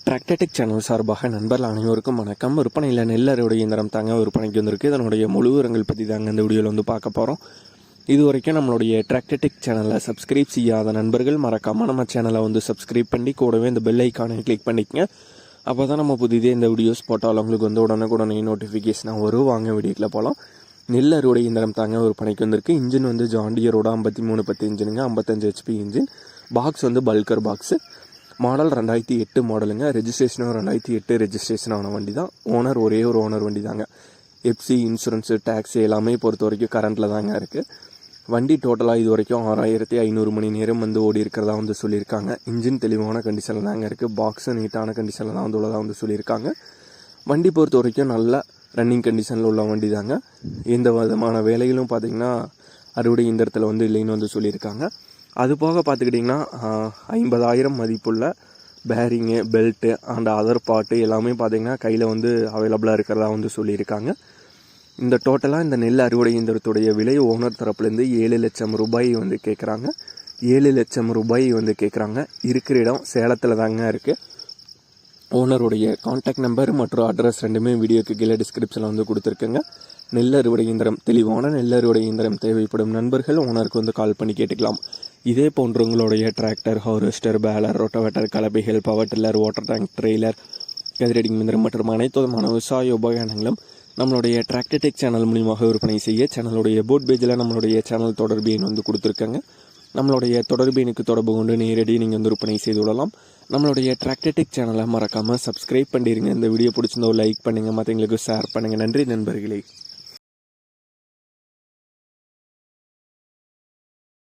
Tractor Tech channel சார்பாக நண்பர்கள் அனைவருக்கும் வணக்கம். விற்பனையில் நெல் அறுவடை இயந்திரம் தாங்க விற்பனைக்கு வந்திருக்கு. இதனுடைய முழு விவரங்கள் பற்றி தாங்க இந்த வீடியோவில் வந்து பார்க்க போகிறோம். இது வரைக்கும் நம்மளுடைய டிராக்டர்டெக் சேனலை சப்ஸ்கிரைப் செய்யாத நண்பர்கள் மறக்காமல் நம்ம சேனலை வந்து சப்ஸ்கிரைப் பண்ணி கூடவே இந்த பெல் ஐக்கானை கிளிக் பண்ணிக்கங்க. அப்போ தான் நம்ம புதிதே இந்த வீடியோஸ் போட்டால் உங்களுக்கு வந்து உடனே நோட்டிஃபிகேஷனாக வரும். வாங்க வீடியோக்கில் போகலாம். நெல் அறுவடை இயந்திரம் தாங்க விற்பனைக்கு வந்திருக்கு. இன்ஜின் வந்து ஜாண்டியரோட 5310 இன்ஜினுங்க, 55 HP இன்ஜின். பாக்ஸ் வந்து பல்கர் பாக்ஸு. மாடல் 2008 மாடலுங்க. ரெஜிஸ்ட்ரேஷனும் 2008 ரெஜிஸ்ட்ரேஷன் ஆன வண்டி தான். ஓனர் ஒரே ஒரு ஓனர் வண்டி தாங்க. எஃப்சி, இன்சூரன்ஸு, டேக்ஸு எல்லாமே பொறுத்த வரைக்கும் கரண்ட்டில் தாங்க இருக்குது. வண்டி டோட்டலாக இது வரைக்கும் 6500 மணி நேரம் வந்து ஓடி இருக்கிறதா வந்து சொல்லியிருக்காங்க. இன்ஜின் தெளிவான கண்டிஷனில் தாங்க இருக்குது. பாக்ஸு நீட்டான கண்டிஷனில் தான் வந்து உள்ளதாக வந்து சொல்லியிருக்காங்க. வண்டி பொறுத்த வரைக்கும் நல்ல ரன்னிங் கண்டிஷனில் உள்ள வண்டி தாங்க. எந்த விதமான வேலைகளும் பார்த்திங்கன்னா அறுவடை இயந்திரத்தில் வந்து இல்லைன்னு வந்து சொல்லியிருக்காங்க. அது போக பார்த்துக்கிட்டிங்கன்னா 50,000 மதிப்புள்ள bearing, belt and other part எல்லாமே பார்த்திங்கன்னா கையில் வந்து அவைலபிளாக இருக்கிறதா வந்து சொல்லியிருக்காங்க. இந்த டோட்டலாக இந்த நெல் அறுவடை இயந்திரத்துடைய விலை ஓனர் தரப்புலேருந்து 7 லட்சம் ரூபாய் வந்து கேட்குறாங்க. 7 லட்சம் ரூபாய் வந்து கேட்குறாங்க. இருக்கிற இடம் சேலத்தில் தாங்க இருக்குது. ஓனருடைய கான்டாக்ட் நம்பர் மற்றும் அட்ரஸ் ரெண்டுமே வீடியோக்கு கீழே டிஸ்கிரிப்ஷனில் வந்து கொடுத்துருக்குங்க. நெல் அறுவடை இயந்திரம், தெளிவான நெல் அறுவடை இயந்திரம் தேவைப்படும் நண்பர்கள் ஓனருக்கு வந்து கால் பண்ணி கேட்டுக்கலாம். இதே போன்ற உங்களுடைய டிராக்டர், ஹார்வெஸ்டர், பேலர், ரோட்டோவேட்டர், கலப்பைகள், power tiller, water tank, trailer, கதிரடிங் இயந்திரம் மற்றும் அனைத்து விதமான விவசாய உபகரணங்களும் நம்மளுடைய டிராக்டர்டெக் சேனல் மூலியமாக விற்பனை செய்ய சேனலுடைய போட் பேஜில் நம்மளுடைய சேனல் தொடர்பு எண் வந்து கொடுத்துருக்காங்க. நம்மளுடைய தொடர்பு எண்ணுக்கு தொடர்பு கொண்டு நேரடி நீங்கள் வந்து விற்பனை செய்து கொள்ளலாம். நம்மளுடைய டிராக்டர்டெக் சேனலை மறக்காமல் சப்ஸ்கிரைப் பண்ணிடுங்க. இந்த வீடியோ பிடிச்சிருந்தா லைக் பண்ணுங்கள், மற்றவங்களுக்கு ஷேர் பண்ணுங்கள். நன்றி நண்பர்களே.